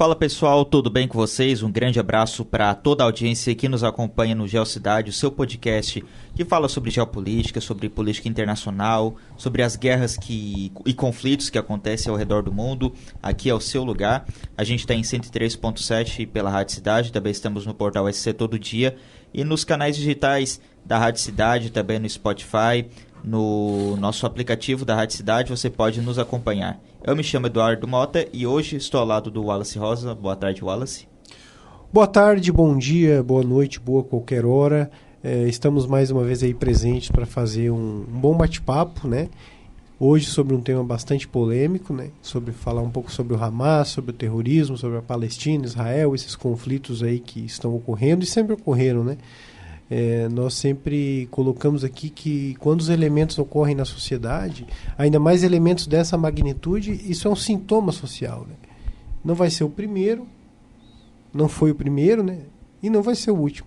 Fala pessoal, tudo bem com vocês? Um grande abraço para toda a audiência que nos acompanha no Geocidade, o seu podcast que fala sobre geopolítica, sobre política internacional, sobre as guerras e conflitos que acontecem ao redor do mundo. Aqui é o seu lugar. A gente está em 103.7 pela Rádio Cidade, também estamos no portal SC Todo Dia e nos canais digitais da Rádio Cidade, também no Spotify, no nosso aplicativo da Rádio Cidade, você pode nos acompanhar. Eu me chamo Eduardo Mota e hoje estou ao lado do Wallace Rosa. Boa tarde, Wallace. Boa tarde, bom dia, boa noite, boa qualquer hora. Estamos mais uma vez aí presentes para fazer um bom bate-papo, né? Hoje sobre um tema bastante polêmico, né? Falar um pouco sobre o Hamas, sobre o terrorismo, sobre a Palestina, Israel, esses conflitos aí que estão ocorrendo e sempre ocorreram, né? Nós sempre colocamos aqui que quando os elementos ocorrem na sociedade, ainda mais elementos dessa magnitude, isso é um sintoma social, né? Não vai ser o primeiro, não foi o primeiro, né? E não vai ser o último.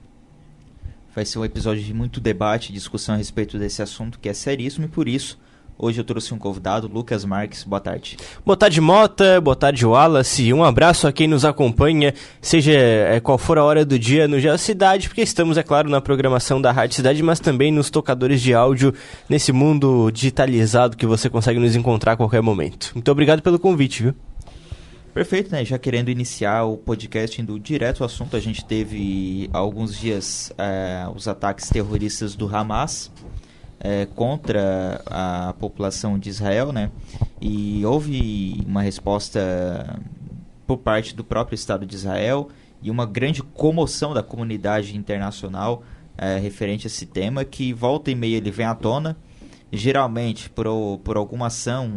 Vai ser um episódio de muito debate e discussão a respeito desse assunto que é seríssimo e por isso hoje eu trouxe um convidado, Lucas Marques. Boa tarde. Boa tarde, Mota. Boa tarde, Wallace. Um abraço a quem nos acompanha, seja qual for a hora do dia no Geocidade, porque estamos, é claro, na programação da Rádio Cidade, mas também nos tocadores de áudio, nesse mundo digitalizado que você consegue nos encontrar a qualquer momento. Muito obrigado pelo convite, viu? Perfeito, né? Já querendo iniciar o podcast indo direto ao assunto, a gente teve há alguns dias os ataques terroristas do Hamas contra a população de Israel, né? E houve uma resposta por parte do próprio Estado de Israel e uma grande comoção da comunidade internacional referente a esse tema, que volta e meia ele vem à tona, geralmente por alguma ação,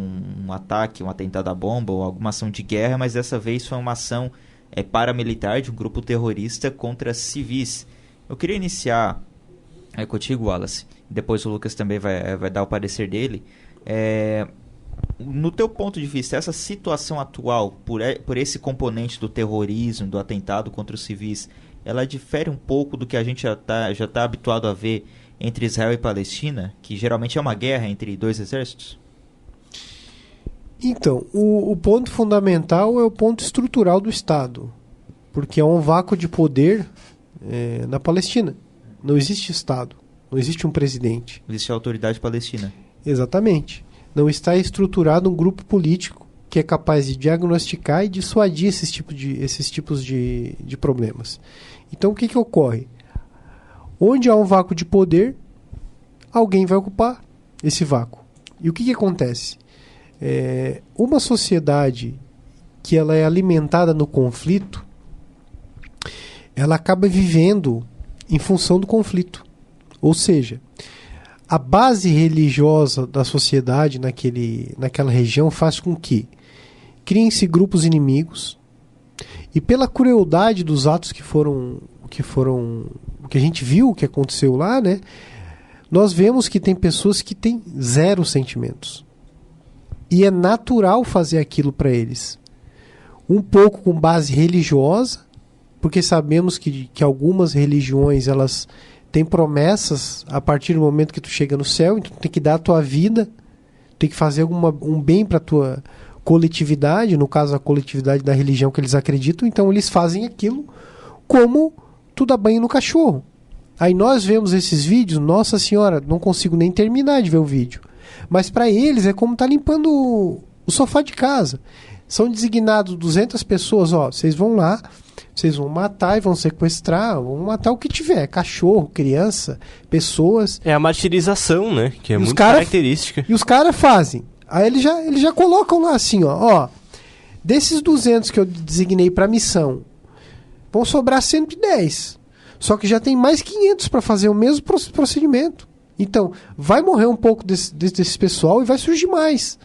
um ataque, um atentado à bomba ou alguma ação de guerra, mas dessa vez foi uma ação paramilitar de um grupo terrorista contra civis. Eu queria iniciar contigo, Wallace. Depois o Lucas também vai dar o parecer dele. No teu ponto de vista, essa situação atual, por esse componente do terrorismo, do atentado contra os civis, ela difere um pouco do que a gente já está habituado a ver entre Israel e Palestina, que geralmente é uma guerra entre dois exércitos? Então, o ponto fundamental é o ponto estrutural do Estado, porque há um vácuo de poder na Palestina. Não existe Estado. Não existe um presidente. Existe a autoridade palestina. Exatamente. Não está estruturado um grupo político que é capaz de diagnosticar e dissuadir esses tipos de problemas. Então, o que ocorre? Onde há um vácuo de poder, alguém vai ocupar esse vácuo. E o que acontece? Uma sociedade que ela é alimentada no conflito, ela acaba vivendo em função do conflito. Ou seja, a base religiosa da sociedade naquela região faz com que criem-se grupos inimigos e pela crueldade dos atos que a gente viu que aconteceu lá, né? Nós vemos que tem pessoas que têm zero sentimentos. E é natural fazer aquilo para eles. Um pouco com base religiosa, porque sabemos que algumas religiões elas tem promessas a partir do momento que tu chega no céu, então tu tem que dar a tua vida, tem que fazer um bem para a tua coletividade, no caso a coletividade da religião que eles acreditam, então eles fazem aquilo como tu dá banho no cachorro. Aí nós vemos esses vídeos, nossa senhora, não consigo nem terminar de ver o vídeo, mas para eles é como tá limpando o sofá de casa. São designados 200 pessoas, vocês vão lá, vocês vão matar e vão sequestrar, vão matar o que tiver, cachorro, criança, pessoas. É a martirização, né? Que é muito característica. E os caras fazem. Aí eles já colocam lá assim, desses 200 que eu designei para missão, vão sobrar 110. Só que já tem mais 500 para fazer o mesmo procedimento. Então, vai morrer um pouco desse pessoal e vai surgir mais.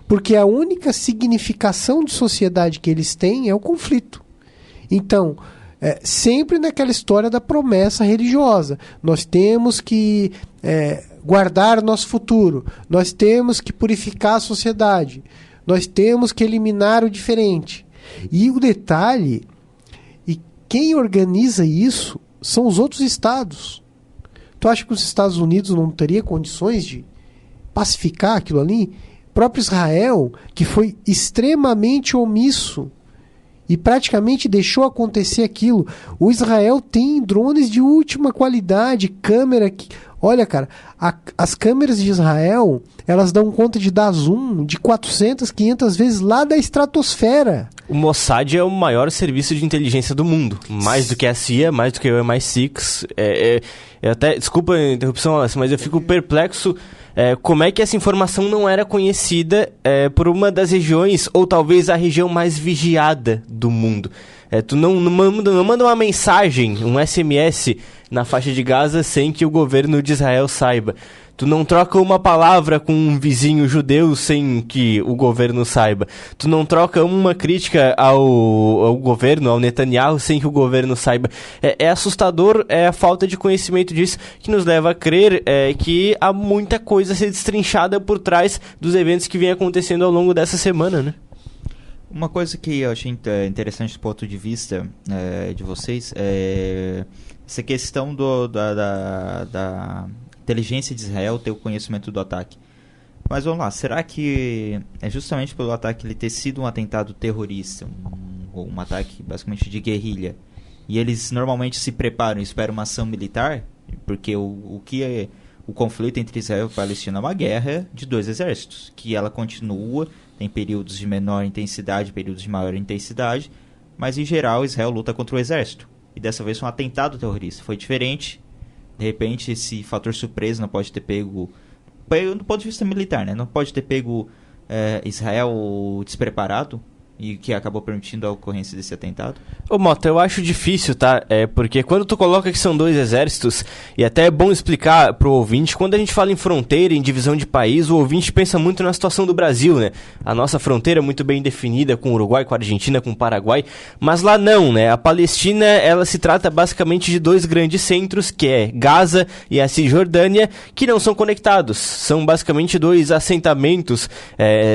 Porque a única significação de sociedade que eles têm é o conflito. Então, sempre naquela história da promessa religiosa. Nós temos que guardar nosso futuro. Nós temos que purificar a sociedade. Nós temos que eliminar o diferente. E o detalhe, e quem organiza isso são os outros estados. Tu acha que os Estados Unidos não teria condições de pacificar aquilo ali? O próprio Israel, que foi extremamente omisso e praticamente deixou acontecer aquilo. O Israel tem drones de última qualidade, câmera que... Olha, cara, as câmeras de Israel, elas dão conta de dar zoom de 400, 500 vezes lá da estratosfera. O Mossad é o maior serviço de inteligência do mundo. Mais do que a CIA, mais do que o MI6. Desculpa a interrupção, Alice, mas eu fico perplexo como é que essa informação não era conhecida por uma das regiões, ou talvez a região mais vigiada do mundo. Tu não manda uma mensagem, um SMS na faixa de Gaza sem que o governo de Israel saiba. Tu não troca uma palavra com um vizinho judeu sem que o governo saiba. Tu não troca uma crítica ao governo, ao Netanyahu, sem que o governo saiba. É assustador a falta de conhecimento disso, que nos leva a crer que há muita coisa a ser destrinchada por trás dos eventos que vem acontecendo ao longo dessa semana, né? Uma coisa que eu achei interessante do ponto de vista de vocês é essa questão da inteligência de Israel ter o conhecimento do ataque. Mas vamos lá, será que é justamente pelo ataque ele ter sido um atentado terrorista, um ataque basicamente de guerrilha, e eles normalmente se preparam e esperam uma ação militar? Porque o conflito entre Israel e Palestina é uma guerra de dois exércitos, que ela continua, tem períodos de menor intensidade, períodos de maior intensidade, mas em geral Israel luta contra o exército. E dessa vez foi um atentado terrorista. Foi diferente. De repente esse fator surpresa não pode ter pego do ponto de vista militar, né? Não pode ter pego Israel despreparado, e que acabou permitindo a ocorrência desse atentado? Ô Mota, eu acho difícil, tá? Porque quando tu coloca que são dois exércitos, e até é bom explicar pro ouvinte, quando a gente fala em fronteira, em divisão de país, o ouvinte pensa muito na situação do Brasil, né? A nossa fronteira é muito bem definida com o Uruguai, com a Argentina, com o Paraguai, mas lá não, né? A Palestina, ela se trata basicamente de dois grandes centros, que é Gaza e a Cisjordânia, que não são conectados. São basicamente dois assentamentos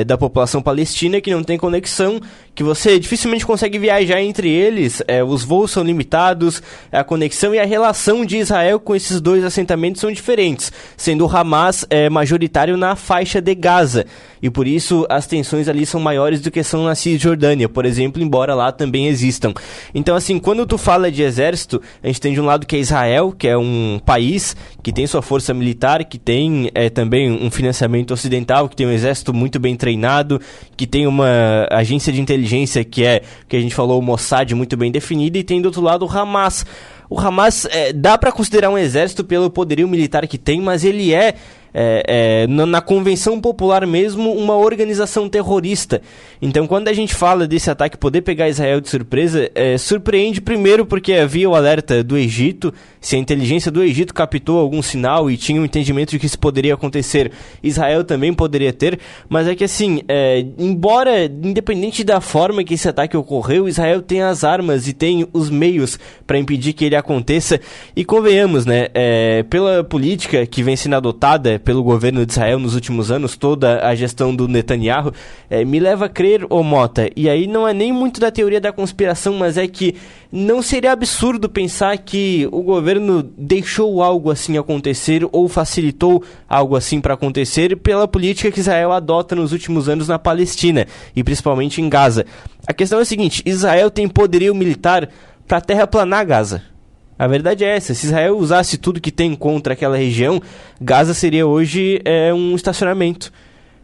da população palestina que não tem conexão, que você dificilmente consegue viajar entre eles, os voos são limitados, a conexão e a relação de Israel com esses dois assentamentos são diferentes, sendo o Hamas majoritário na faixa de Gaza, e por isso as tensões ali são maiores do que são na Cisjordânia, por exemplo, embora lá também existam. Então, assim, quando tu fala de exército, a gente tem de um lado que é Israel, que é um país que tem sua força militar, que tem também um financiamento ocidental, que tem um exército muito bem treinado, que tem uma agência de inteligência que a gente falou, o Mossad, muito bem definida, e tem do outro lado o Hamas. O Hamas dá para considerar um exército pelo poderio militar que tem, mas ele na convenção popular mesmo, uma organização terrorista. Então, quando a gente fala desse ataque poder pegar Israel de surpresa, surpreende primeiro porque havia o alerta do Egito. Se a inteligência do Egito captou algum sinal e tinha um entendimento de que isso poderia acontecer, Israel também poderia ter. Mas é que assim, embora, independente da forma que esse ataque ocorreu, Israel tem as armas e tem os meios para impedir que ele aconteça. E convenhamos, né, pela política que vem sendo adotada pelo governo de Israel nos últimos anos, toda a gestão do Netanyahu, me leva a crer, ô Mota, e aí não é nem muito da teoria da conspiração, mas é que não seria absurdo pensar que o governo deixou algo assim acontecer ou facilitou algo assim para acontecer pela política que Israel adota nos últimos anos na Palestina, e principalmente em Gaza. A questão é a seguinte: Israel tem poderio militar para terraplanar Gaza. A verdade é essa: se Israel usasse tudo que tem contra aquela região, Gaza seria hoje um estacionamento.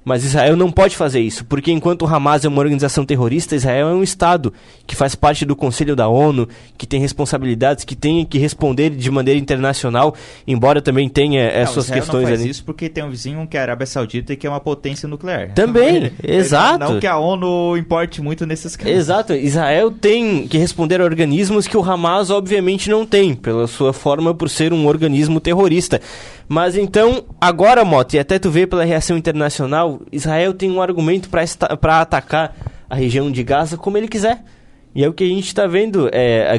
Mas Israel não pode fazer isso, porque enquanto o Hamas é uma organização terrorista, Israel é um Estado que faz parte do Conselho da ONU, que tem responsabilidades, que tem que responder de maneira internacional, embora também tenha suas Israel questões não faz ali. Isso porque tem um vizinho que é a Arábia Saudita e que é uma potência nuclear. Também, exato. Não que a ONU importe muito nesses casos. Exato, Israel tem que responder a organismos que o Hamas obviamente não tem, pela sua forma por ser um organismo terrorista. Mas então, agora, Mota, e até tu vê pela reação internacional, Israel tem um argumento para atacar a região de Gaza como ele quiser. E é o que a gente está vendo.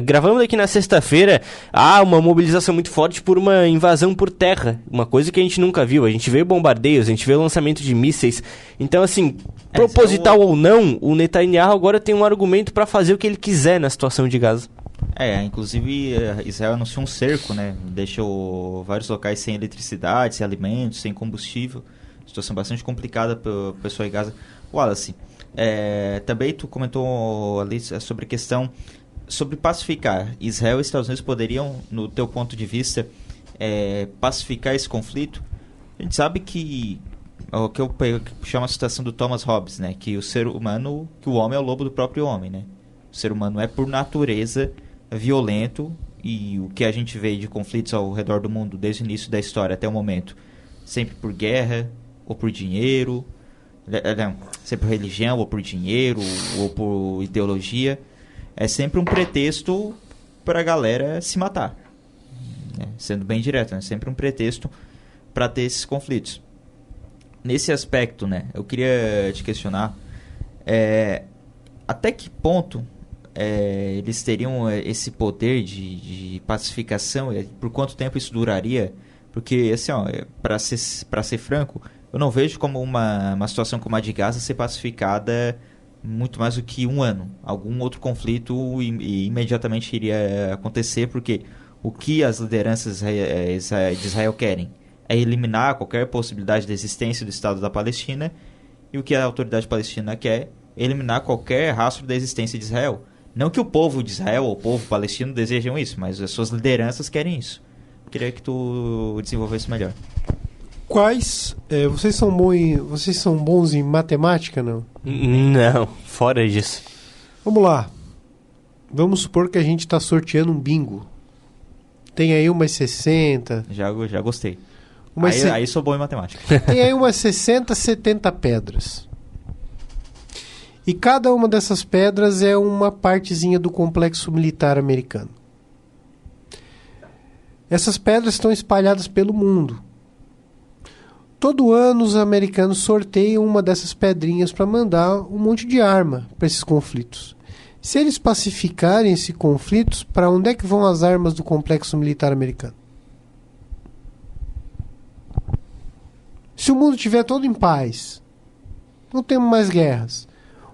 Gravamos aqui na sexta-feira, há uma mobilização muito forte por uma invasão por terra. Uma coisa que a gente nunca viu. A gente vê bombardeios, a gente vê o lançamento de mísseis. Então, assim, proposital ou não, o Netanyahu agora tem um argumento para fazer o que ele quiser na situação de Gaza. Inclusive Israel anunciou um cerco, né? Deixou vários locais sem eletricidade, sem alimentos, sem combustível. Situação bastante complicada para o pessoal em Gaza. Wallace, Também tu comentou ali sobre a questão sobre pacificar. Israel e Estados Unidos poderiam, no teu ponto de vista, pacificar esse conflito? A gente sabe que o que eu chamo a citação do Thomas Hobbes, né? Que o ser humano, que o homem é o lobo do próprio homem, né? O ser humano é por natureza violento, e o que a gente vê de conflitos ao redor do mundo desde o início da história até o momento, sempre por guerra ou por dinheiro, não, sempre por religião ou por dinheiro ou por ideologia, é sempre um pretexto para a galera se matar, né? Sendo bem direto, né? Sempre um pretexto para ter esses conflitos. Nesse aspecto, né, eu queria te questionar até que ponto eles teriam esse poder de pacificação, por quanto tempo isso duraria? Porque, assim, para ser franco, eu não vejo como uma situação como a de Gaza ser pacificada muito mais do que um ano. Algum outro conflito imediatamente iria acontecer, porque o que as lideranças de Israel querem é eliminar qualquer possibilidade de existência do Estado da Palestina, e o que a autoridade palestina quer é eliminar qualquer rastro da existência de Israel. Não que o povo de Israel ou o povo palestino desejam isso, mas as suas lideranças querem isso. Eu queria que tu desenvolvesse melhor. Vocês são bons em matemática, não? Não, fora disso. Vamos lá. Vamos supor que a gente está sorteando um bingo. Tem aí umas 60. Já gostei. Aí sou bom em matemática. Tem aí umas 60, 70 pedras. E cada uma dessas pedras é uma partezinha do complexo militar americano. Essas pedras estão espalhadas pelo mundo. Todo ano os americanos sorteiam uma dessas pedrinhas para mandar um monte de arma para esses conflitos. Se eles pacificarem esses conflitos, para onde é que vão as armas do complexo militar americano? Se o mundo estiver todo em paz, não temos mais guerras,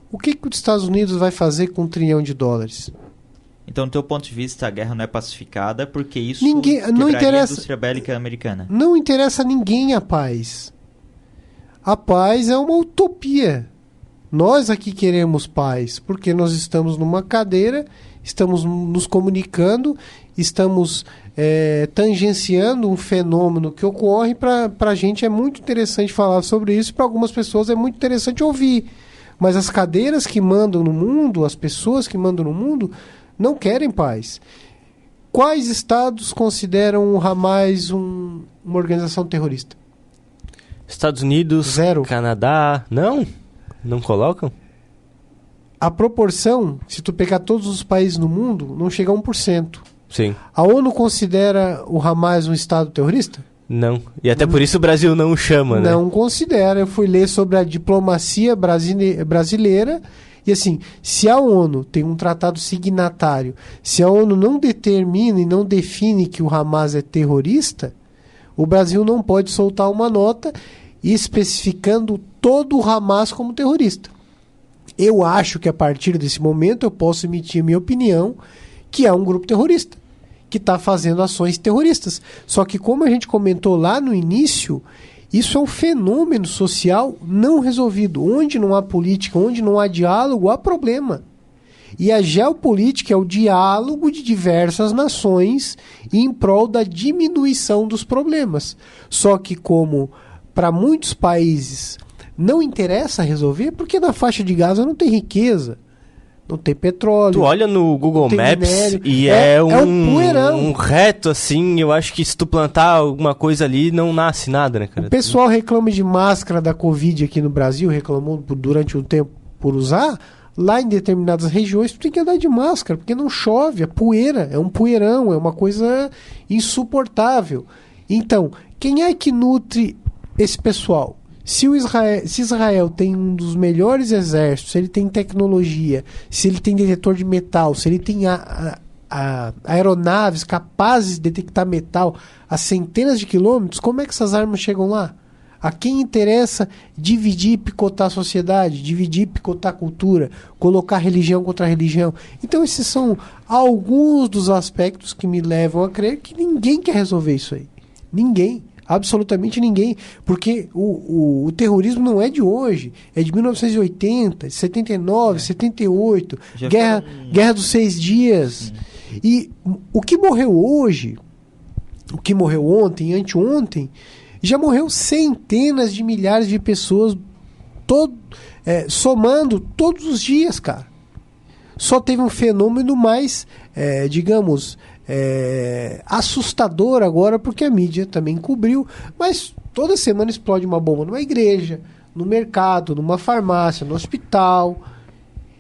o que os Estados Unidos vai fazer com $1 trilhão? Então, do teu ponto de vista, a guerra não é pacificada porque isso não quebraria a indústria bélica americana. Não interessa a ninguém a paz. A paz é uma utopia. Nós aqui queremos paz, porque nós estamos numa cadeira, estamos nos comunicando, estamos tangenciando um fenômeno que ocorre. Para a gente é muito interessante falar sobre isso, para algumas pessoas é muito interessante ouvir. Mas as cadeiras que mandam no mundo, as pessoas que mandam no mundo, não querem paz. Quais estados consideram o Hamas uma organização terrorista? Estados Unidos, 0. Canadá, não colocam? A proporção, se tu pegar todos os países no mundo, não chega a 1%. Sim. A ONU considera o Hamas um estado terrorista? Não. E até por isso o Brasil não o chama, né? Não considera. Eu fui ler sobre a diplomacia brasileira e, assim, se a ONU tem um tratado signatário, se a ONU não determina e não define que o Hamas é terrorista, o Brasil não pode soltar uma nota especificando todo o Hamas como terrorista. Eu acho que a partir desse momento eu posso emitir minha opinião que é um grupo terrorista, que está fazendo ações terroristas. Só que, como a gente comentou lá no início, isso é um fenômeno social não resolvido. Onde não há política, onde não há diálogo, há problema. E a geopolítica é o diálogo de diversas nações em prol da diminuição dos problemas. Só que, como para muitos países não interessa resolver, porque na faixa de Gaza não tem riqueza, não tem petróleo. Tu olha no Google Maps minério, e um poeirão. Um reto assim. Eu acho que se tu plantar alguma coisa ali, não nasce nada, né, cara? O pessoal reclama de máscara da Covid aqui no Brasil, reclamou durante um tempo por usar. Lá em determinadas regiões tu tem que andar de máscara, porque não chove, é poeira, é um poeirão, é uma coisa insuportável. Então, quem é que nutre esse pessoal? Se Israel tem um dos melhores exércitos, se ele tem tecnologia, se ele tem detetor de metal, se ele tem aeronaves capazes de detectar metal a centenas de quilômetros, como é que essas armas chegam lá? A quem interessa dividir e picotar a sociedade, dividir e picotar a cultura, colocar religião contra religião? Então esses são alguns dos aspectos que me levam a crer que ninguém quer resolver isso aí. Ninguém. Absolutamente ninguém. Porque o terrorismo não é de hoje. É de 1980, 79, 78. Guerra dos 6 Dias. E o que morreu hoje, o que morreu ontem, anteontem, já morreu centenas de milhares de pessoas, somando todos os dias, cara. Só teve um fenômeno mais, digamos, assustador agora, porque a mídia também cobriu, mas toda semana explode uma bomba numa igreja, no mercado, numa farmácia, no hospital.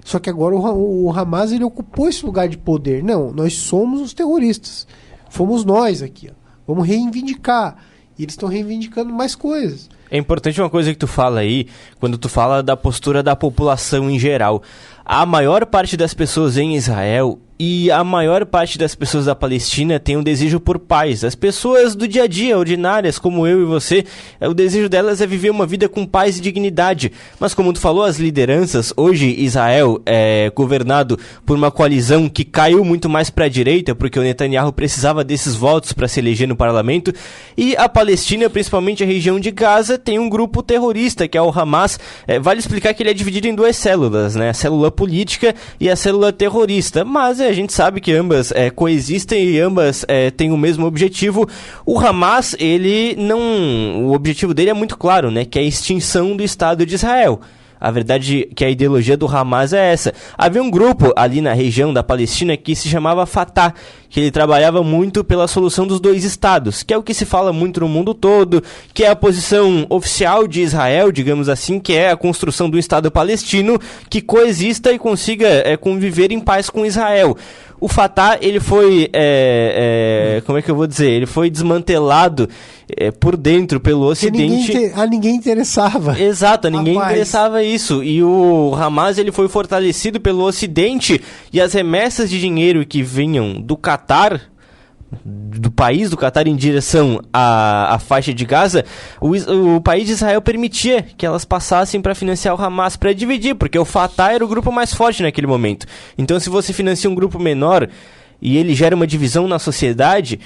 Só que agora o Hamas, ele ocupou esse lugar de poder. Não, nós somos os terroristas. Fomos nós aqui, ó. Vamos reivindicar. E eles estão reivindicando mais coisas. É importante uma coisa que tu fala aí, quando tu fala da postura da população em geral. A maior parte das pessoas em Israel e a maior parte das pessoas da Palestina tem um desejo por paz. As pessoas do dia a dia, ordinárias, como eu e você, o desejo delas é viver uma vida com paz e dignidade. Mas como tu falou, as lideranças, hoje Israel é governado por uma coalizão que caiu muito mais para a direita, porque o Netanyahu precisava desses votos para se eleger no parlamento, e a Palestina, principalmente a região de Gaza, tem um grupo terrorista, que é o Hamas. Vale explicar que ele é dividido em 2 células, né? A célula política e a célula terrorista, mas a gente sabe que ambas coexistem e ambas têm o mesmo objetivo. O Hamas, o objetivo dele é muito claro, né? Que é a extinção do Estado de Israel. A verdade é que a ideologia do Hamas é essa. Havia um grupo ali na região da Palestina que se chamava Fatah, que ele trabalhava muito pela solução dos 2 estados, que é o que se fala muito no mundo todo, que é a posição oficial de Israel, digamos assim, que é a construção do Estado palestino que coexista e consiga conviver em paz com Israel. O Fatah, ele foi, como é que eu vou dizer, ele foi desmantelado por dentro pelo Ocidente. A ninguém interessava. Exato, a ninguém interessava isso. E o Hamas, ele foi fortalecido pelo Ocidente, e as remessas de dinheiro que vinham do Catar, do país do Catar em direção à faixa de Gaza, o país de Israel permitia que elas passassem para financiar o Hamas, para dividir, porque o Fatah era o grupo mais forte naquele momento. Então, se você financia um grupo menor e ele gera uma divisão na sociedade,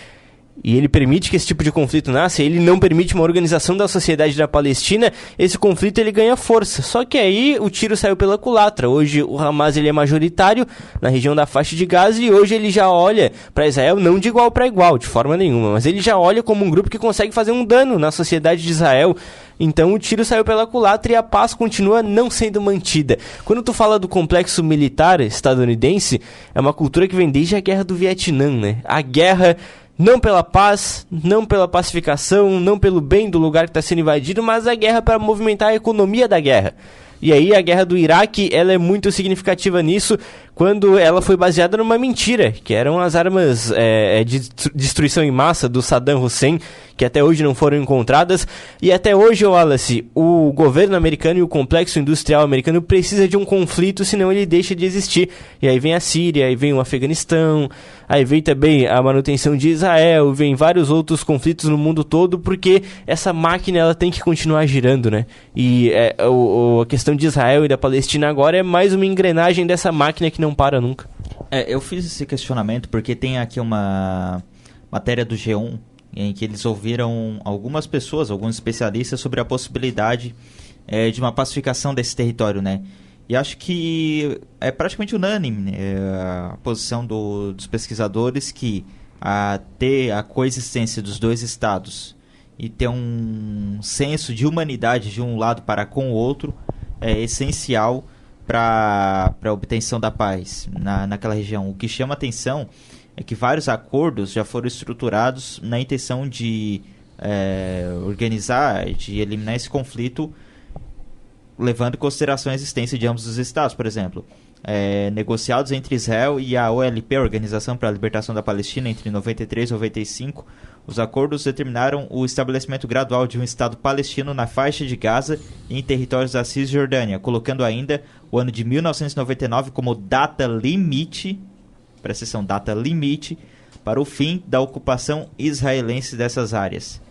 e ele permite que esse tipo de conflito nasça, ele não permite uma organização da sociedade da Palestina, esse conflito ele ganha força. Só que aí o tiro saiu pela culatra. Hoje o Hamas ele é majoritário na região da faixa de Gaza, e hoje ele já olha para Israel não de igual para igual, de forma nenhuma, mas ele já olha como um grupo que consegue fazer um dano na sociedade de Israel. Então o tiro saiu pela culatra e a paz continua não sendo mantida. Quando tu fala do complexo militar estadunidense, é uma cultura que vem desde a guerra do Vietnã, né? A guerra não pela paz, não pela pacificação, não pelo bem do lugar que está sendo invadido, mas a guerra para movimentar a economia da guerra. E aí a guerra do Iraque, ela é muito significativa nisso, quando ela foi baseada numa mentira, que eram as armas de destruição em massa do Saddam Hussein, que até hoje não foram encontradas. E até hoje, Wallace, o governo americano e o complexo industrial americano precisa de um conflito, senão ele deixa de existir. E aí vem a Síria, aí vem o Afeganistão, aí vem também a manutenção de Israel, vem vários outros conflitos no mundo todo, porque essa máquina ela tem que continuar girando, né? E a questão de Israel e da Palestina agora é mais uma engrenagem dessa máquina que não para nunca. Eu fiz esse questionamento porque tem aqui uma matéria do G1 em que eles ouviram algumas pessoas, alguns especialistas, sobre a possibilidade de uma pacificação desse território, né? E acho que é praticamente unânime a posição dos pesquisadores que ter a coexistência dos 2 estados e ter um senso de humanidade de um lado para com o outro é essencial para a obtenção da paz naquela região. O que chama atenção é que vários acordos já foram estruturados na intenção de organizar, de eliminar esse conflito, levando em consideração a existência de ambos os estados. Por exemplo, negociados entre Israel e a OLP, a Organização para a Libertação da Palestina, entre 93 e 95, os acordos determinaram o estabelecimento gradual de um Estado palestino na faixa de Gaza e em territórios da Cisjordânia, colocando ainda o ano de 1999 como data limite, presta atenção, data limite, para o fim da ocupação israelense dessas áreas.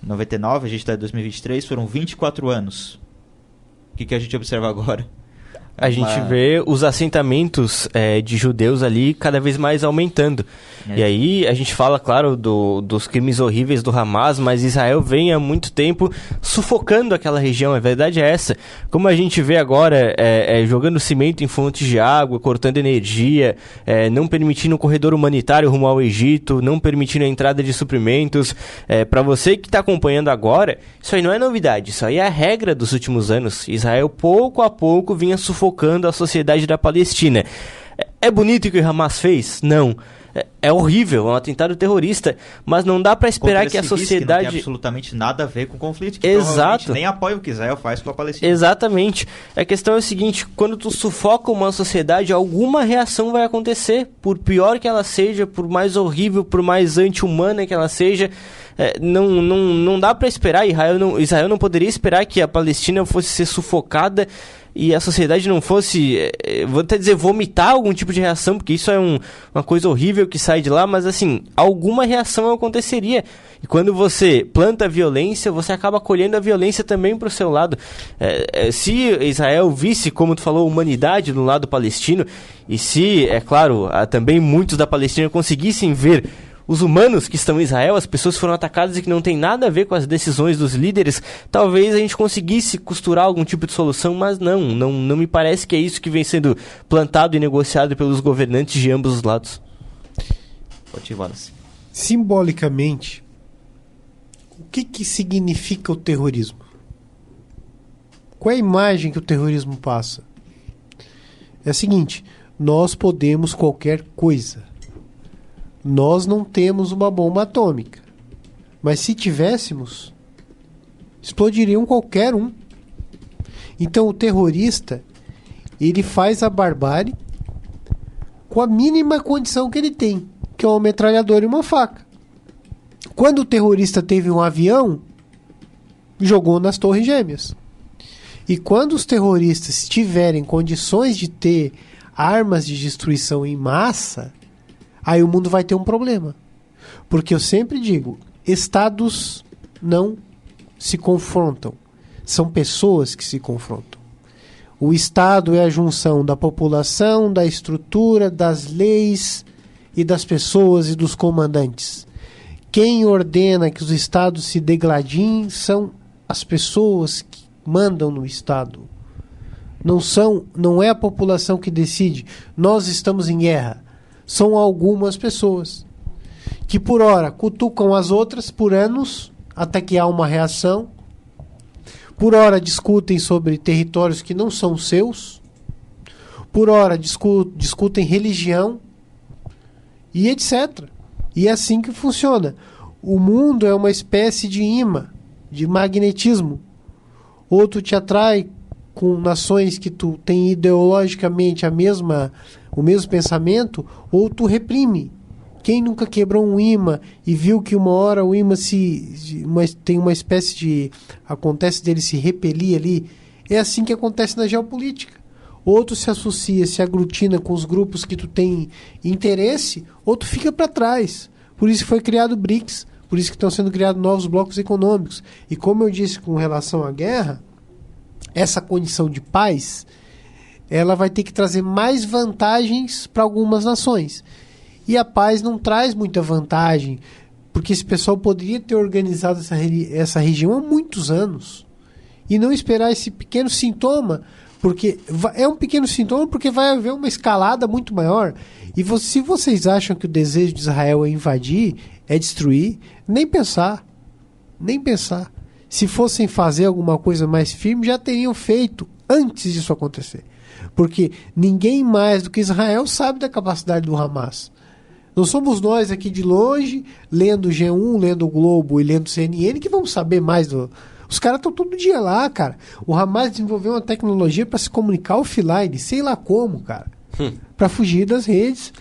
Em 99, a gente está em 2023, foram 24 anos. O que a gente observa agora? A gente vê os assentamentos de judeus ali cada vez mais aumentando. E aí a gente fala, claro, dos crimes horríveis do Hamas, mas Israel vem há muito tempo sufocando aquela região, a verdade é essa. Como a gente vê agora, jogando cimento em fontes de água, cortando energia, não permitindo um corredor humanitário rumo ao Egito, não permitindo a entrada de suprimentos. Para você que está acompanhando agora, isso aí não é novidade, isso aí é a regra dos últimos anos. Israel, pouco a pouco, vinha sufocando a sociedade da Palestina. É bonito o que o Hamas fez? Não. É horrível, é um atentado terrorista, mas não dá para esperar que a sociedade... Não tem absolutamente nada a ver com o conflito, que Exato. nem apoia o que Israel faz com a Palestina. Exatamente. A questão é o seguinte, quando tu sufoca uma sociedade, alguma reação vai acontecer, por pior que ela seja, por mais horrível, por mais anti-humana que ela seja. Não dá para esperar, Israel não poderia esperar que a Palestina fosse ser sufocada e a sociedade não fosse, vou até dizer, vomitar algum tipo de reação, porque isso é uma coisa horrível que sai de lá, mas assim, alguma reação aconteceria. E quando você planta a violência, você acaba colhendo a violência também para o seu lado. Se Israel visse, como tu falou, humanidade no lado palestino, e se, é claro, também muitos da Palestina conseguissem ver os humanos que estão em Israel, as pessoas que foram atacadas e que não tem nada a ver com as decisões dos líderes, talvez a gente conseguisse costurar algum tipo de solução, mas não me parece que é isso que vem sendo plantado e negociado pelos governantes de ambos os lados. Simbolicamente, o que significa o terrorismo? Qual é a imagem que o terrorismo passa? É a seguinte, nós podemos qualquer coisa. Nós não temos uma bomba atômica. Mas se tivéssemos, explodiriam qualquer um. Então o terrorista, ele faz a barbárie com a mínima condição que ele tem, que é uma metralhadora e uma faca. Quando o terrorista teve um avião, jogou nas Torres Gêmeas. E quando os terroristas tiverem condições de ter armas de destruição em massa, aí o mundo vai ter um problema. Porque eu sempre digo, estados não se confrontam. São pessoas que se confrontam. O Estado é a junção da população, da estrutura, das leis e das pessoas e dos comandantes. Quem ordena que os estados se degladiem são as pessoas que mandam no Estado. Não é a população que decide. Nós estamos em guerra. São algumas pessoas que por hora cutucam as outras por anos até que há uma reação, por hora discutem sobre territórios que não são seus, por hora discutem religião e etc. E é assim que funciona. O mundo é uma espécie de imã, de magnetismo. Ou tu te atrai com nações que tu tem ideologicamente o mesmo pensamento, ou tu reprime. Quem nunca quebrou um imã e viu que uma hora o imã tem uma espécie de... acontece dele se repelir ali. É assim que acontece na geopolítica. Ou tu se associa, se aglutina com os grupos que tu tem interesse, ou tu fica para trás. Por isso foi criado o BRICS, por isso que estão sendo criados novos blocos econômicos. E como eu disse com relação à guerra, essa condição de paz, ela vai ter que trazer mais vantagens para algumas nações. E a paz não traz muita vantagem, porque esse pessoal poderia ter organizado essa região há muitos anos e não esperar esse pequeno sintoma, porque é um pequeno sintoma porque vai haver uma escalada muito maior. E se vocês acham que o desejo de Israel é invadir, é destruir, nem pensar. Nem pensar. Se fossem fazer alguma coisa mais firme, já teriam feito antes disso acontecer. Porque ninguém mais do que Israel sabe da capacidade do Hamas. Não somos nós aqui de longe, lendo o G1, lendo o Globo e lendo o CNN, que vamos saber mais do... Os caras estão todo dia lá, cara. O Hamas desenvolveu uma tecnologia para se comunicar offline, sei lá como, cara. Para fugir das redes.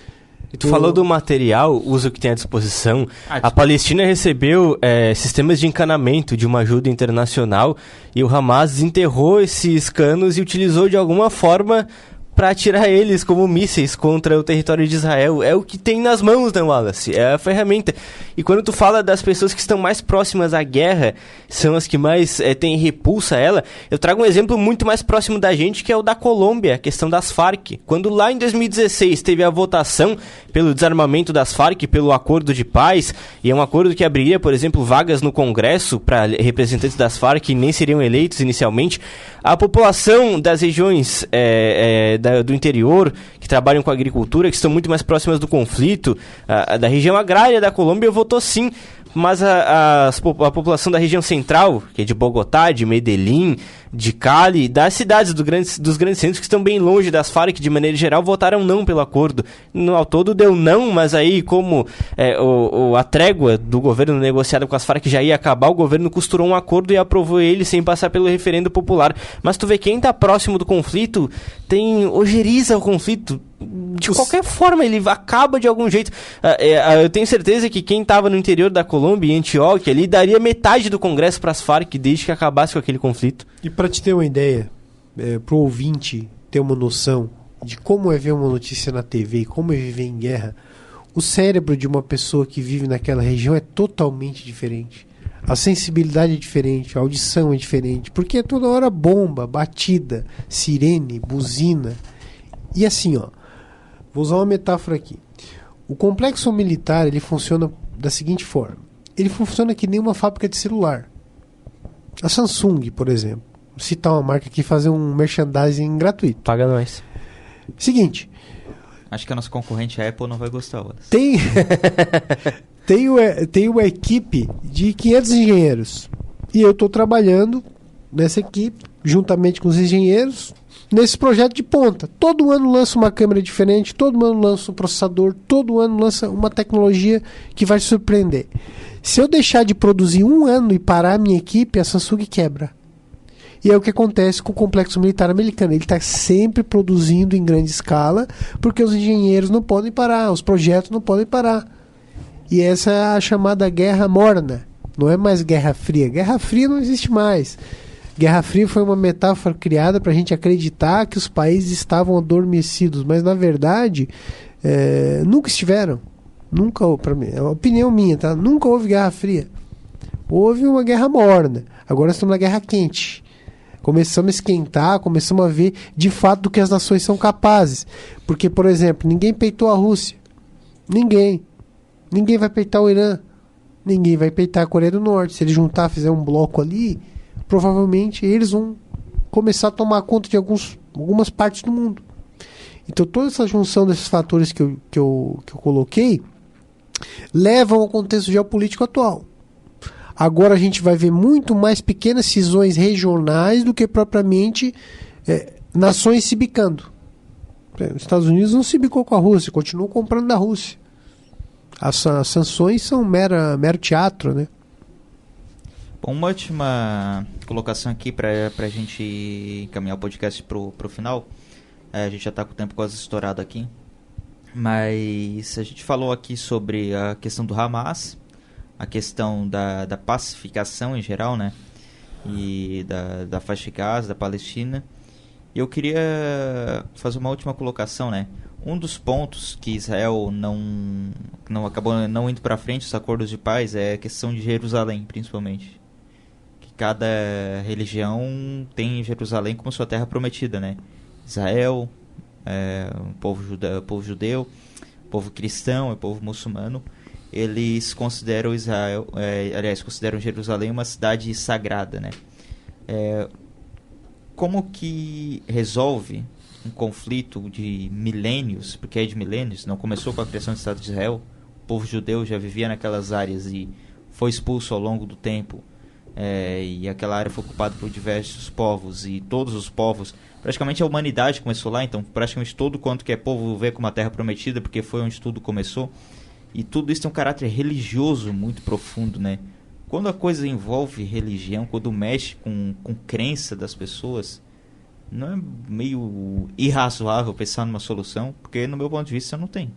E tu falou do material, uso que tem à disposição. A Palestina recebeu sistemas de encanamento de uma ajuda internacional e o Hamas desenterrou esses canos e utilizou de alguma forma para atirar eles como mísseis contra o território de Israel. É o que tem nas mãos, né, Wallace? É a ferramenta. E quando tu fala das pessoas que estão mais próximas à guerra, são as que mais têm repulsa a ela, eu trago um exemplo muito mais próximo da gente, que é o da Colômbia, a questão das Farc. Quando lá em 2016 teve a votação pelo desarmamento das Farc, pelo acordo de paz, e é um acordo que abriria, por exemplo, vagas no Congresso para representantes das Farc que nem seriam eleitos inicialmente, a população das regiões do interior, que trabalham com agricultura, que estão muito mais próximas do conflito, da região agrária da Colômbia, votou sim, mas a população da região central, que é de Bogotá, de Medellín, de Cali, das cidades dos grandes centros que estão bem longe das Farc, de maneira geral, votaram não pelo acordo. Ao todo deu não, mas aí como a trégua do governo negociada com as Farc já ia acabar, o governo costurou um acordo e aprovou ele sem passar pelo referendo popular. Mas tu vê, quem está próximo do conflito ojeriza o conflito. De qualquer forma, ele acaba de algum jeito. Eu tenho certeza que quem estava no interior da Colômbia, em Antioquia, ali daria metade do Congresso para as Farc desde que acabasse com aquele conflito. E para te ter uma ideia, para o ouvinte ter uma noção de como é ver uma notícia na TV e como é viver em guerra, o cérebro de uma pessoa que vive naquela região é totalmente diferente. A sensibilidade é diferente, a audição é diferente, porque é toda hora bomba, batida, sirene, buzina. E assim, ó, vou usar uma metáfora aqui. O complexo militar, ele funciona da seguinte forma. Ele funciona que nem uma fábrica de celular. A Samsung, por exemplo. Vou citar uma marca aqui e fazer um merchandising gratuito. Paga nós. Seguinte. Acho que a nossa concorrente, a Apple, não vai gostar, Wallace. Tem uma equipe de 500 engenheiros. E eu estou trabalhando nessa equipe, juntamente com os engenheiros, nesse projeto de ponta. Todo ano lança uma câmera diferente, todo ano lança um processador, todo ano lança uma tecnologia que vai te surpreender. Se eu deixar de produzir um ano e parar a minha equipe, a Samsung quebra. E é o que acontece com o complexo militar americano. Ele está sempre produzindo em grande escala, porque os engenheiros não podem parar, os projetos não podem parar. E essa é a chamada guerra morna. Não é mais guerra fria. Guerra fria não existe mais. Guerra Fria foi uma metáfora criada para a gente acreditar que os países estavam adormecidos, mas na verdade nunca estiveram. Nunca, para mim, é uma opinião minha, tá? Nunca houve Guerra Fria. Houve uma guerra morna. Agora estamos na guerra quente. Começamos a esquentar, começamos a ver de fato do que as nações são capazes. Porque, por exemplo, ninguém peitou a Rússia. Ninguém. Ninguém vai peitar o Irã. Ninguém vai peitar a Coreia do Norte. Se eles juntar, fizer um bloco ali, provavelmente eles vão começar a tomar conta de algumas partes do mundo. Então toda essa junção desses fatores que eu coloquei levam ao contexto geopolítico atual. Agora a gente vai ver muito mais pequenas cisões regionais do que propriamente nações se bicando. Os Estados Unidos não se bicou com a Rússia, continuam comprando da Rússia. As sanções são mero teatro, né? Bom, uma última colocação aqui para a gente encaminhar o podcast pro final. A gente já está com o tempo quase estourado aqui. Mas a gente falou aqui sobre a questão do Hamas, a questão da pacificação em geral, né? E da faixa de Gaza, da Palestina. E eu queria fazer uma última colocação, né? Um dos pontos que Israel não acabou não indo para frente, os acordos de paz, é a questão de Jerusalém, principalmente. Cada religião tem Jerusalém como sua terra prometida, né? Israel, o povo judeu, o povo cristão, o povo muçulmano, eles consideram consideram Jerusalém uma cidade sagrada, né? Como que resolve um conflito de milênios, porque é de milênios, não começou com a criação do Estado de Israel, o povo judeu já vivia naquelas áreas e foi expulso ao longo do tempo. E aquela área foi ocupada por diversos povos, e todos os povos, praticamente a humanidade começou lá, então praticamente todo quanto que é povo vê como a terra prometida, porque foi onde tudo começou. E tudo isso tem um caráter religioso muito profundo, né? Quando a coisa envolve religião, quando mexe com crença das pessoas, não é meio irrazoável pensar numa solução? Porque no meu ponto de vista não tem.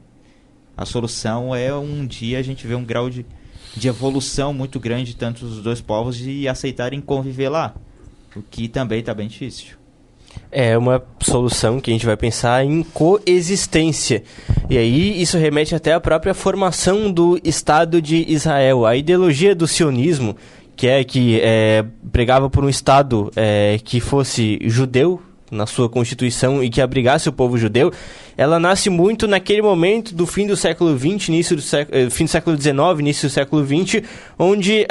A solução é um dia a gente ver um grau de evolução muito grande, tanto dos dois povos, de aceitarem conviver lá, o que também está bem difícil. É uma solução que a gente vai pensar em coexistência. E aí isso remete até à própria formação do Estado de Israel. A ideologia do sionismo, que pregava por um Estado que fosse judeu na sua Constituição e que abrigasse o povo judeu, ela nasce muito naquele momento do fim do século XX, fim do século XIX, início do século XX, onde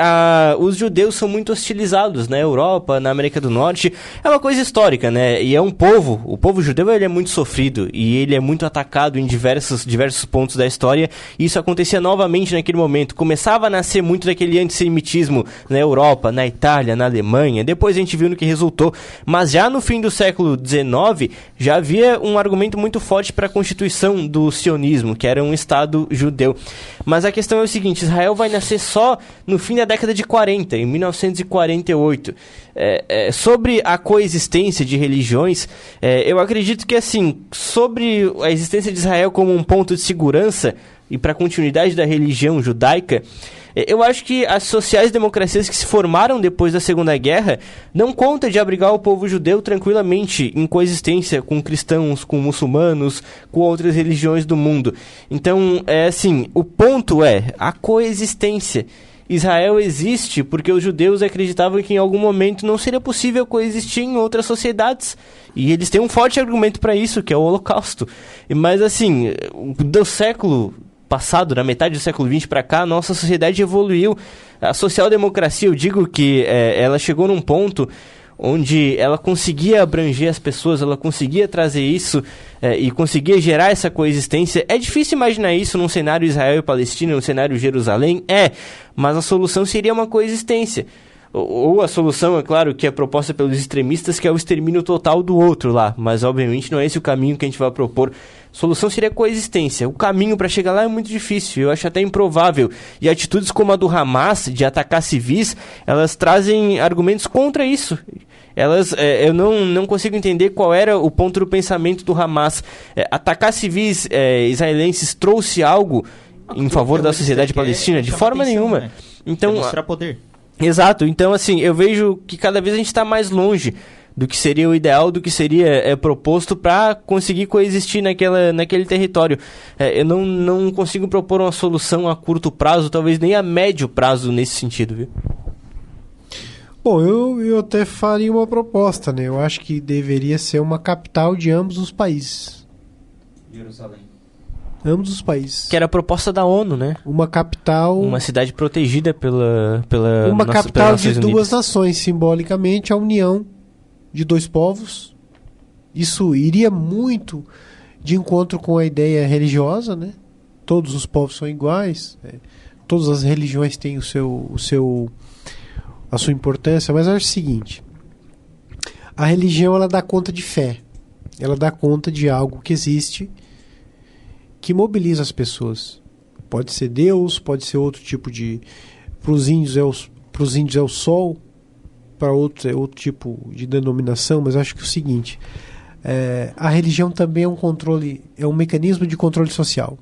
os judeus são muito hostilizados na Europa, na América do Norte. É uma coisa histórica, né? E o povo judeu ele é muito sofrido e ele é muito atacado em diversos pontos da história. E isso acontecia novamente naquele momento. Começava a nascer muito daquele antissemitismo na Europa, na Itália, na Alemanha. Depois a gente viu no que resultou. Mas já no fim do século XIX, já havia um argumento muito forte para a constituição do sionismo, que era um Estado judeu. Mas a questão é o seguinte, Israel vai nascer só no fim da década de 40, em 1948. Sobre a coexistência de religiões, eu acredito que, assim, sobre a existência de Israel como um ponto de segurança e para a continuidade da religião judaica, eu acho que as sociais-democracias que se formaram depois da Segunda Guerra não contam de abrigar o povo judeu tranquilamente em coexistência com cristãos, com muçulmanos, com outras religiões do mundo. Então, o ponto é a coexistência. Israel existe porque os judeus acreditavam que em algum momento não seria possível coexistir em outras sociedades. E eles têm um forte argumento para isso, que é o Holocausto. Mas, assim, do século passado, na metade do século XX para cá, nossa sociedade evoluiu. A social-democracia, eu digo que ela chegou num ponto onde ela conseguia abranger as pessoas, ela conseguia trazer isso e conseguia gerar essa coexistência. É difícil imaginar isso num cenário Israel e Palestina, num cenário Jerusalém, mas a solução seria uma coexistência. Ou a solução, é claro, que é proposta pelos extremistas, que é o extermínio total do outro lá, mas obviamente não é esse o caminho que a gente vai propor. A solução seria a coexistência. O caminho para chegar lá é muito difícil, eu acho até improvável. E atitudes como a do Hamas, de atacar civis, elas trazem argumentos contra isso. Eu não consigo entender qual era o ponto do pensamento do Hamas. Atacar civis israelenses trouxe algo em favor da sociedade palestina? De forma nenhuma. Né? Então, mostrar poder. Exato, então assim, eu vejo que cada vez a gente está mais longe do que seria o ideal, do que seria proposto para conseguir coexistir naquele território. Eu não consigo propor uma solução a curto prazo, talvez nem a médio prazo nesse sentido, viu? Bom, eu até faria uma proposta, né? Eu acho que deveria ser uma capital de ambos os países. Jerusalém. Ambos os países. Que era a proposta da ONU, né? Uma capital... Uma cidade protegida pela uma capital pelas de Nações duas Unidas. nações, simbolicamente a união de dois povos. Isso iria muito de encontro com a ideia religiosa, né? Todos os povos são iguais, todas as religiões têm a sua importância, mas eu acho o seguinte: a religião ela dá conta de fé, ela dá conta de algo que existe, que mobiliza as pessoas. Pode ser Deus, pode ser outro tipo de... Para os índios é o sol, para outros é outro tipo de denominação, mas eu acho que é o seguinte: a religião também é um mecanismo de controle social,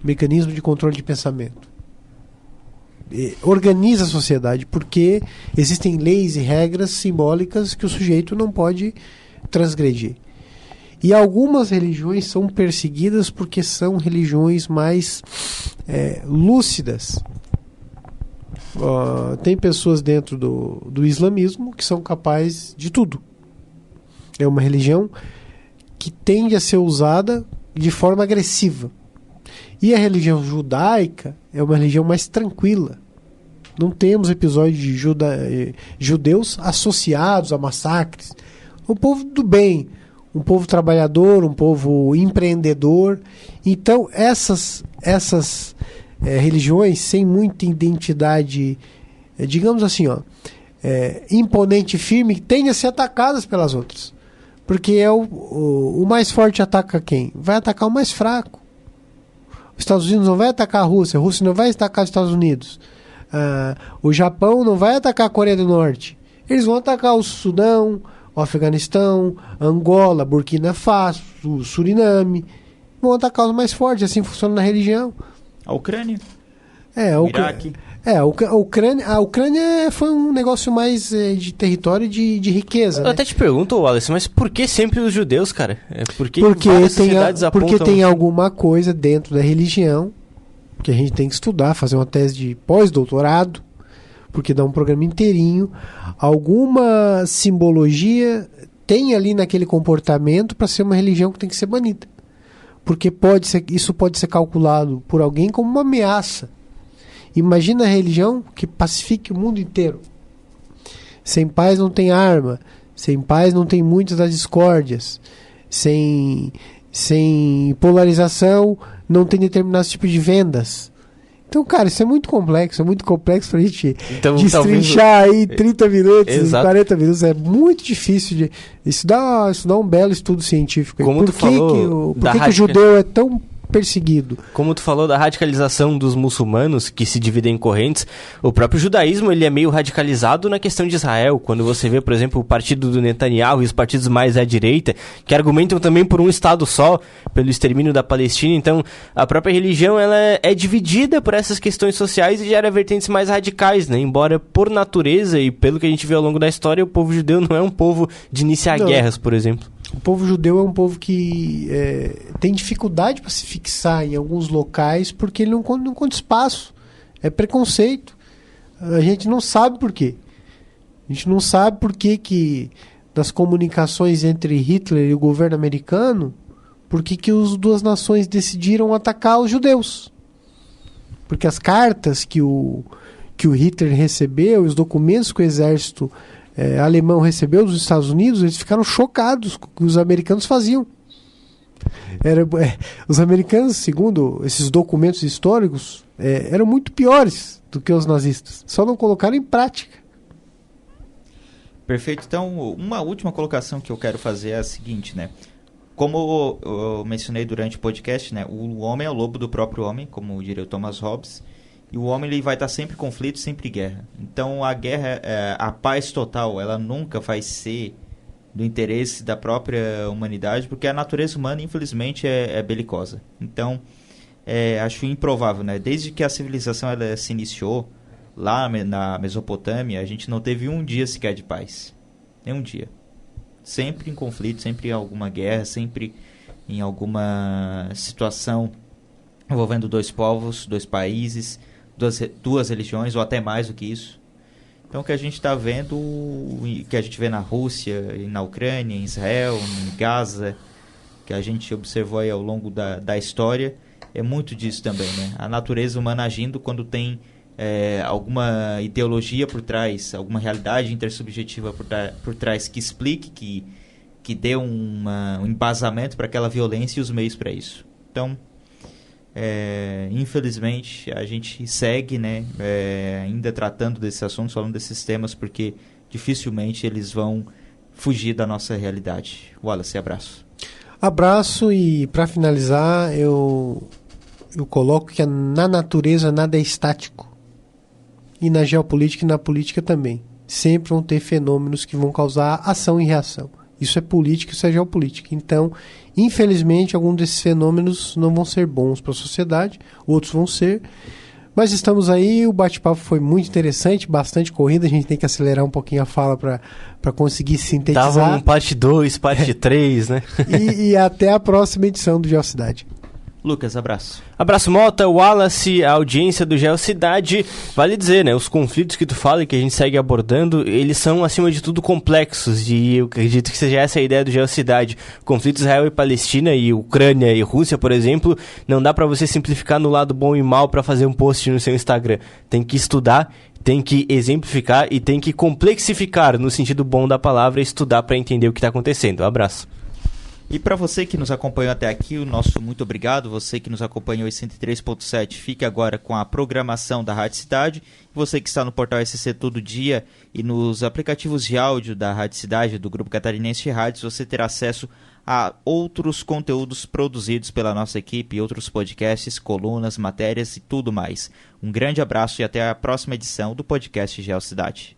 mecanismo de controle de pensamento. Organiza a sociedade, porque existem leis e regras simbólicas que o sujeito não pode transgredir. E algumas religiões são perseguidas porque são religiões mais lúcidas. Tem pessoas dentro do islamismo que são capazes de tudo. É uma religião que tende a ser usada de forma agressiva. E a religião judaica é uma religião mais tranquila. Não temos episódios de judeus associados a massacres. Um povo do bem, um povo trabalhador, um povo empreendedor. Então essas religiões sem muita identidade, digamos assim, imponente e firme, tendem a ser atacadas pelas outras. Porque o mais forte ataca quem? Vai atacar o mais fraco. Os Estados Unidos não vai atacar a Rússia não vai atacar os Estados Unidos. O Japão não vai atacar a Coreia do Norte. Eles vão atacar o Sudão, o Afeganistão, Angola, Burkina Faso, Suriname. Vão atacar os mais fortes, assim funciona na religião. A Ucrânia. o Iraque. A Ucrânia foi um negócio mais de território de riqueza. Eu até te pergunto, Wallace, mas por que sempre os judeus, cara? Porque tem alguma coisa dentro da religião que a gente tem que estudar, fazer uma tese de pós-doutorado, porque dá um programa inteirinho. Alguma simbologia tem ali naquele comportamento para ser uma religião que tem que ser banida. Porque isso pode ser calculado por alguém como uma ameaça. Imagina a religião que pacifique o mundo inteiro. Sem paz não tem arma. Sem paz não tem muitas das discórdias. Sem polarização não tem determinados tipos de vendas. Então, cara, isso é muito complexo pra gente destrinchar aí 30 minutos, Exato. 40 minutos. É muito difícil isso dá um belo estudo científico. Como por que o judeu é tão perseguido? Como tu falou da radicalização dos muçulmanos, que se dividem em correntes, o próprio judaísmo ele é meio radicalizado na questão de Israel. Quando você vê, por exemplo, o partido do Netanyahu e os partidos mais à direita, que argumentam também por um Estado só, pelo extermínio da Palestina. Então, a própria religião ela é dividida por essas questões sociais e gera vertentes mais radicais, né? Embora, por natureza e pelo que a gente vê ao longo da história, o povo judeu não é um povo de iniciar guerras, por exemplo. O povo judeu é um povo que tem dificuldade para se fixar em alguns locais porque ele não conta espaço. É preconceito. A gente não sabe por quê. A gente não sabe por que nas comunicações entre Hitler e o governo americano, por que as duas nações decidiram atacar os judeus. Porque as cartas que o Hitler recebeu, os documentos que o exército alemão recebeu dos Estados Unidos, eles ficaram chocados com o que os americanos faziam. Os americanos, segundo esses documentos históricos, eram muito piores do que os nazistas. Só não colocaram em prática. Perfeito. Então, uma última colocação que eu quero fazer é a seguinte, né? Como eu mencionei durante o podcast, né? O homem é o lobo do próprio homem, como diria o Thomas Hobbes. E o homem ele vai estar sempre em conflito, sempre em guerra. Então a guerra, a paz total, ela nunca vai ser do interesse da própria humanidade, porque a natureza humana, infelizmente, é belicosa. Então, acho improvável, né? Desde que a civilização ela se iniciou, lá na Mesopotâmia, a gente não teve um dia sequer de paz. Nem um dia. Sempre em conflito, sempre em alguma guerra, sempre em alguma situação envolvendo dois povos, dois países, duas religiões, ou até mais do que isso. Então o que a gente está vendo, que a gente vê na Rússia, e na Ucrânia, em Israel, em Gaza, que a gente observou aí ao longo da história, é muito disso também, né? A natureza humana agindo quando tem alguma ideologia por trás, alguma realidade intersubjetiva por trás que explique, que dê um embasamento para aquela violência e os meios para isso. Então, infelizmente, a gente segue, né, ainda tratando desses assuntos, falando desses temas, porque dificilmente eles vão fugir da nossa realidade. Wallace, abraço. Abraço, e para finalizar, eu coloco que na natureza nada é estático. E na geopolítica e na política também. Sempre vão ter fenômenos que vão causar ação e reação. Isso é política, isso é geopolítica. Então, infelizmente, alguns desses fenômenos não vão ser bons para a sociedade, outros vão ser. Mas estamos aí, o bate-papo foi muito interessante, bastante corrida, a gente tem que acelerar um pouquinho a fala para conseguir sintetizar. Dava um parte 2, parte 3, né? E até a próxima edição do Geocidade. Lucas, abraço. Abraço, Mota, Wallace, a audiência do Geocidade. Vale dizer, né, os conflitos que tu fala e que a gente segue abordando, eles são, acima de tudo, complexos, e eu acredito que seja essa a ideia do Geocidade. Conflitos Israel e Palestina, e Ucrânia e Rússia, por exemplo, não dá pra você simplificar no lado bom e mal pra fazer um post no seu Instagram. Tem que estudar, tem que exemplificar e tem que complexificar, no sentido bom da palavra, estudar pra entender o que tá acontecendo. Um abraço. E para você que nos acompanhou até aqui, o nosso muito obrigado. Você que nos acompanhou em 103.7, fique agora com a programação da Rádio Cidade. Você que está no portal SC Todo Dia e nos aplicativos de áudio da Rádio Cidade, do Grupo Catarinense de Rádios, você terá acesso a outros conteúdos produzidos pela nossa equipe, outros podcasts, colunas, matérias e tudo mais. Um grande abraço e até a próxima edição do podcast Geocidade.